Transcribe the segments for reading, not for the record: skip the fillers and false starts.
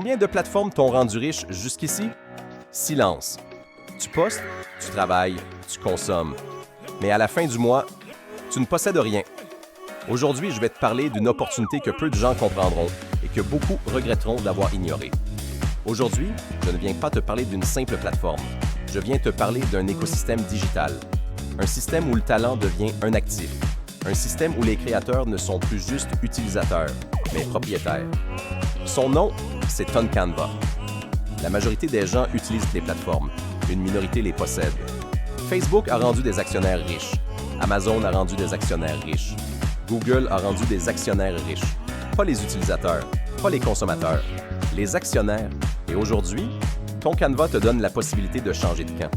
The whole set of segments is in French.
Combien de plateformes t'ont rendu riche jusqu'ici? Silence. Tu postes, tu travailles, tu consommes. Mais à la fin du mois, tu ne possèdes rien. Aujourd'hui, je vais te parler d'une opportunité que peu de gens comprendront et que beaucoup regretteront d'avoir ignorée. Aujourd'hui, je ne viens pas te parler d'une simple plateforme. Je viens te parler d'un écosystème digital. Un système où le talent devient un actif. Un système où les créateurs ne sont plus juste utilisateurs, mais propriétaires. Son nom, c'est TonCanva. La majorité des gens utilisent les plateformes. Une minorité les possède. Facebook a rendu des actionnaires riches. Amazon a rendu des actionnaires riches. Google a rendu des actionnaires riches. Pas les utilisateurs, pas les consommateurs, les actionnaires. Et aujourd'hui, TonCanva te donne la possibilité de changer de camp.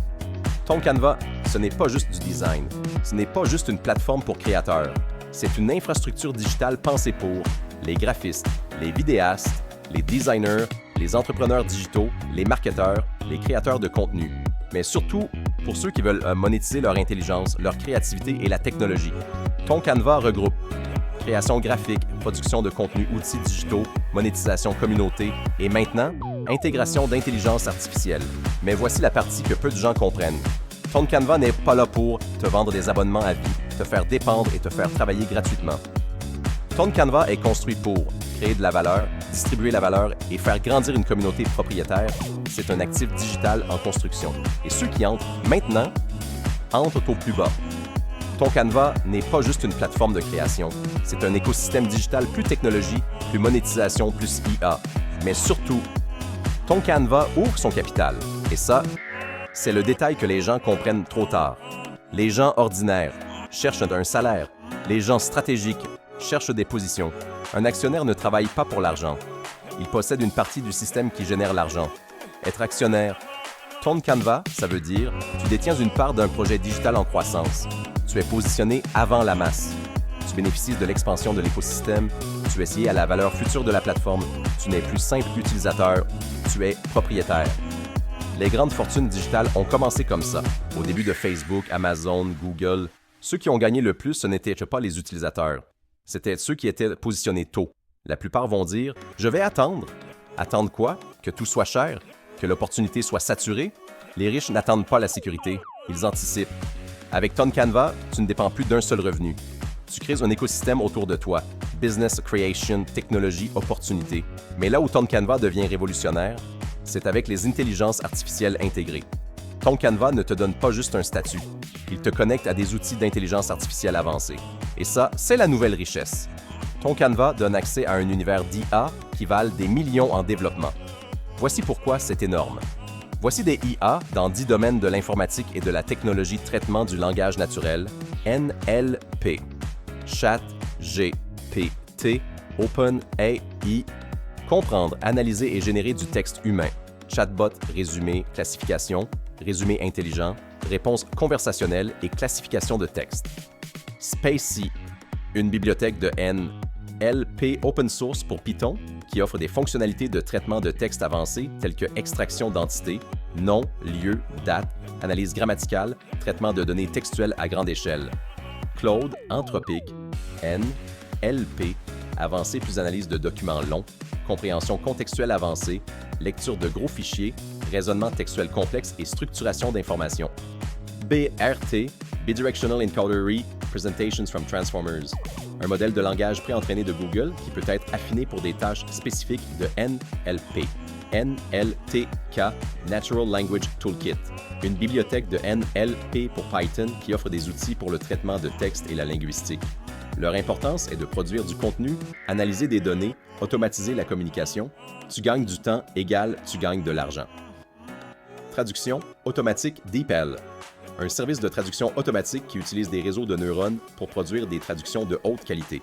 TonCanva, ce n'est pas juste du design. Ce n'est pas juste une plateforme pour créateurs. C'est une infrastructure digitale pensée pour les graphistes, les vidéastes, les designers, les entrepreneurs digitaux, les marketeurs, les créateurs de contenu. Mais surtout, pour ceux qui veulent monétiser leur intelligence, leur créativité et la technologie. TonCanva regroupe création graphique, production de contenu, outils digitaux, monétisation communauté et maintenant, intégration d'intelligence artificielle. Mais voici la partie que peu de gens comprennent. TonCanva n'est pas là pour te vendre des abonnements à vie, te faire dépendre et te faire travailler gratuitement. TonCanva est construit pour créer de la valeur, distribuer la valeur et faire grandir une communauté propriétaire. C'est un actif digital en construction. Et ceux qui entrent maintenant entrent au plus bas. TonCanva n'est pas juste une plateforme de création. C'est un écosystème digital plus technologie, plus monétisation, plus IA. Mais surtout, TonCanva ouvre son capital. Et ça, c'est le détail que les gens comprennent trop tard. Les gens ordinaires cherchent un salaire. Les gens stratégiques cherchent des positions. Un actionnaire ne travaille pas pour l'argent. Il possède une partie du système qui génère l'argent. Être actionnaire, TonCanva, ça veut dire tu détiens une part d'un projet digital en croissance. Tu es positionné avant la masse. Tu bénéficies de l'expansion de l'écosystème. Tu es lié à la valeur future de la plateforme. Tu n'es plus simple utilisateur. Tu es propriétaire. Les grandes fortunes digitales ont commencé comme ça. Au début de Facebook, Amazon, Google, ceux qui ont gagné le plus, ce n'étaient pas les utilisateurs. C'était ceux qui étaient positionnés tôt. La plupart vont dire « Je vais attendre ». Attendre quoi? Que tout soit cher? Que l'opportunité soit saturée? Les riches n'attendent pas la sécurité. Ils anticipent. Avec TonCanva, tu ne dépends plus d'un seul revenu. Tu crées un écosystème autour de toi. Business, creation, technologie, opportunité. Mais là où TonCanva devient révolutionnaire, c'est avec les intelligences artificielles intégrées. TonCanva ne te donne pas juste un statut. Il te connecte à des outils d'intelligence artificielle avancés. Et ça, c'est la nouvelle richesse. TonCanva donne accès à un univers d'IA qui valent des millions en développement. Voici pourquoi c'est énorme. Voici des IA dans 10 domaines de l'informatique et de la technologie de traitement du langage naturel, NLP. ChatGPT, OpenAI, comprendre, analyser et générer du texte humain, chatbot, résumé, classification, résumé intelligent, réponse conversationnelle et classification de texte. Spacy, une bibliothèque de NLP open source pour Python qui offre des fonctionnalités de traitement de texte avancées telles que extraction d'entités, nom, lieu, date, analyse grammaticale, traitement de données textuelles à grande échelle. Claude, Anthropic, NLP, avancée plus analyse de documents longs, compréhension contextuelle avancée, lecture de gros fichiers, raisonnement textuel complexe et structuration d'informations. BRT, Bidirectional Encoder Presentations from Transformers, un modèle de langage préentraîné de Google qui peut être affiné pour des tâches spécifiques de NLP. NLTK, Natural Language Toolkit, une bibliothèque de NLP pour Python qui offre des outils pour le traitement de texte et la linguistique. Leur importance est de produire du contenu, analyser des données, automatiser la communication. Tu gagnes du temps égale tu gagnes de l'argent. Traduction automatique DeepL, un service de traduction automatique qui utilise des réseaux de neurones pour produire des traductions de haute qualité.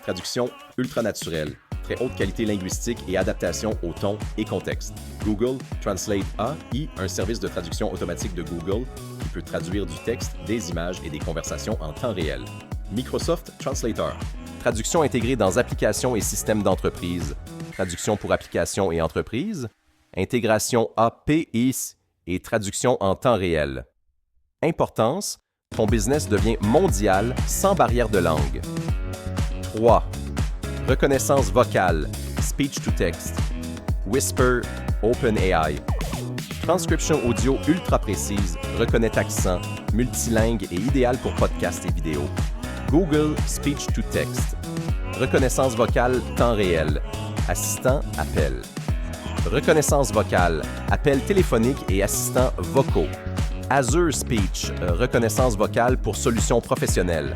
Traduction ultranaturelle, très haute qualité linguistique et adaptation au ton et contexte. Google Translate AI, un service de traduction automatique de Google qui peut traduire du texte, des images et des conversations en temps réel. Microsoft Translator, traduction intégrée dans applications et systèmes d'entreprise, traduction pour applications et entreprises, intégration APIs et traduction en temps réel. Importance, ton business devient mondial sans barrière de langue. 3. Reconnaissance vocale, speech to text. Whisper, OpenAI. Transcription audio ultra précise, reconnaît accent, multilingue et idéal pour podcasts et vidéos. Google Speech to Text. Reconnaissance vocale temps réel. Assistant appel. Reconnaissance vocale, appels téléphoniques et assistants vocaux. Azure Speech, reconnaissance vocale pour solutions professionnelles.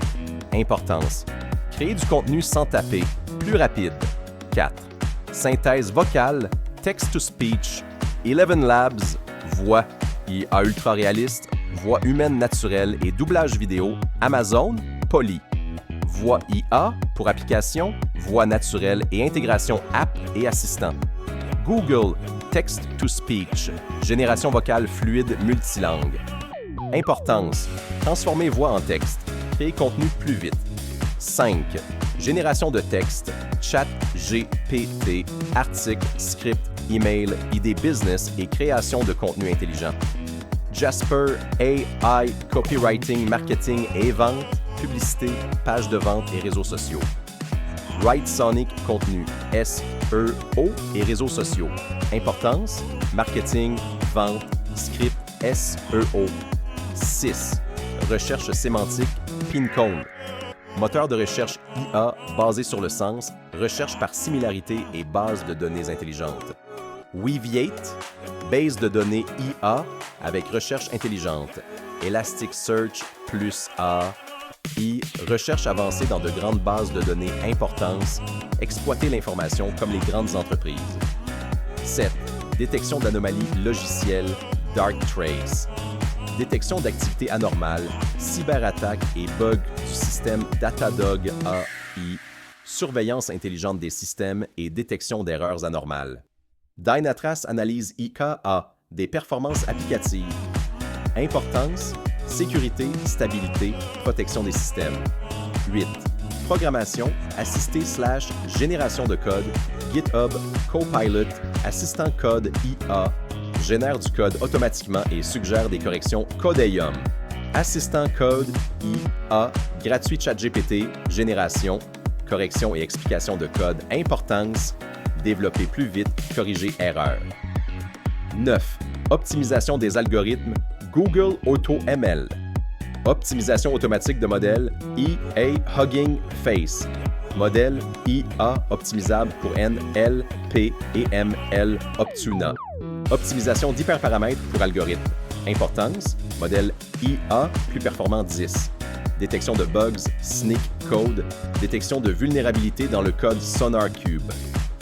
Importance. Créer du contenu sans taper, plus rapide. 4. Synthèse vocale, text-to-speech, 11 Labs, voix, IA ultra réaliste, voix humaine naturelle et doublage vidéo, Amazon, Poly. Voix IA pour application, voix naturelle et intégration app et assistant. Google, text-to-speech, génération vocale fluide multilangue. Importance, transformer voix en texte, créer contenu plus vite. 5. Génération de texte, chat GPT, articles, scripts, email, idées business et création de contenu intelligent. Jasper, AI, copywriting, marketing et vente, publicité, pages de vente et réseaux sociaux. Writesonic, contenu, SEO et réseaux sociaux. Importance, marketing, vente, script, SEO. 6. Recherche sémantique, Pincone. Moteur de recherche IA basé sur le sens, recherche par similarité et base de données intelligentes. Weaviate, base de données IA avec recherche intelligente. Elasticsearch plus AI, recherche avancée dans de grandes bases de données importance, exploiter l'information comme les grandes entreprises. 7. Détection d'anomalies logicielles, Darktrace. Détection d'activités anormales, cyberattaques et bugs du système Datadog AI, surveillance intelligente des systèmes et détection d'erreurs anormales. Dynatrace analyse IKA, des performances applicatives. Importance, sécurité, stabilité, protection des systèmes. 8. Programmation, assistée / génération de code, GitHub, Copilot, assistant code IA, génère du code automatiquement et suggère des corrections Codeium. Assistant code IA, gratuit ChatGPT, génération, correction et explication de code, importance, développer plus vite, corriger erreurs. 9. Optimisation des algorithmes, Google AutoML. Optimisation automatique de modèle, EA Hugging Face. Modèle IA optimisable pour NL, P et ML Optuna. Optimisation d'hyperparamètres pour algorithmes. Importance, modèle IA plus performant 10. Détection de bugs, sneak code. Détection de vulnérabilité dans le code SonarQube.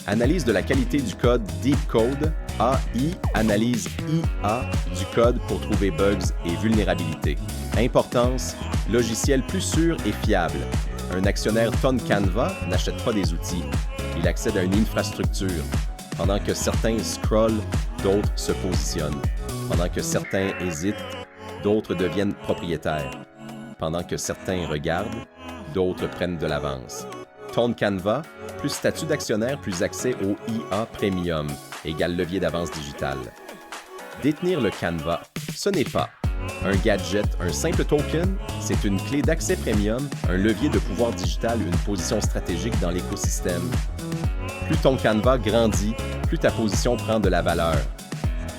Analyse de la qualité du code Deep Code. AI analyse IA du code pour trouver bugs et vulnérabilités. Importance, logiciel plus sûr et fiable. Un actionnaire TonCanva n'achète pas des outils. Il accède à une infrastructure. Pendant que certains scrollent, d'autres se positionnent. Pendant que certains hésitent, d'autres deviennent propriétaires. Pendant que certains regardent, d'autres prennent de l'avance. TonCanva, plus statut d'actionnaire, plus accès au IA Premium, égale levier d'avance digitale. Détenir le Canva, ce n'est pas un gadget, un simple token, c'est une clé d'accès premium, un levier de pouvoir digital, une position stratégique dans l'écosystème. Plus ton Canva grandit, plus ta position prend de la valeur.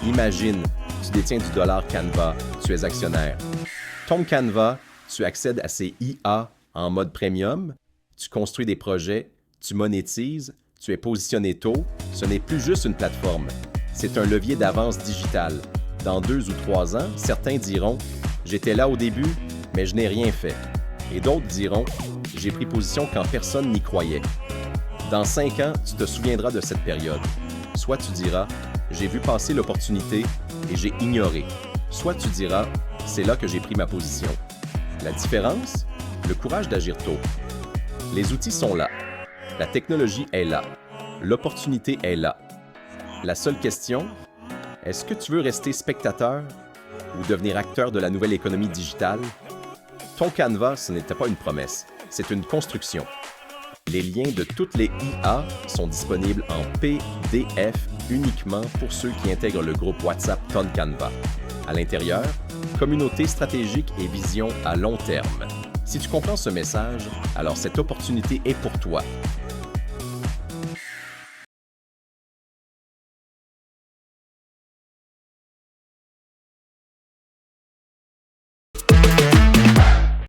Imagine, tu détiens du dollar Canva, tu es actionnaire. Ton Canva, tu accèdes à ses IA en mode premium, tu construis des projets, tu monétises, tu es positionné tôt, ce n'est plus juste une plateforme, c'est un levier d'avance digitale. Dans 2 ou 3 ans, certains diront « J'étais là au début, mais je n'ai rien fait ». Et d'autres diront « J'ai pris position quand personne n'y croyait ». Dans 5 ans, tu te souviendras de cette période. Soit tu diras « J'ai vu passer l'opportunité et j'ai ignoré ». Soit tu diras « C'est là que j'ai pris ma position ». La différence? Le courage d'agir tôt. Les outils sont là. La technologie est là. L'opportunité est là. La seule question, est-ce que tu veux rester spectateur ou devenir acteur de la nouvelle économie digitale? Ton Canva, ce n'était pas une promesse, c'est une construction. Les liens de toutes les IA sont disponibles en PDF uniquement pour ceux qui intègrent le groupe WhatsApp TonCanva. À l'intérieur, communauté stratégique et vision à long terme. Si tu comprends ce message, alors cette opportunité est pour toi.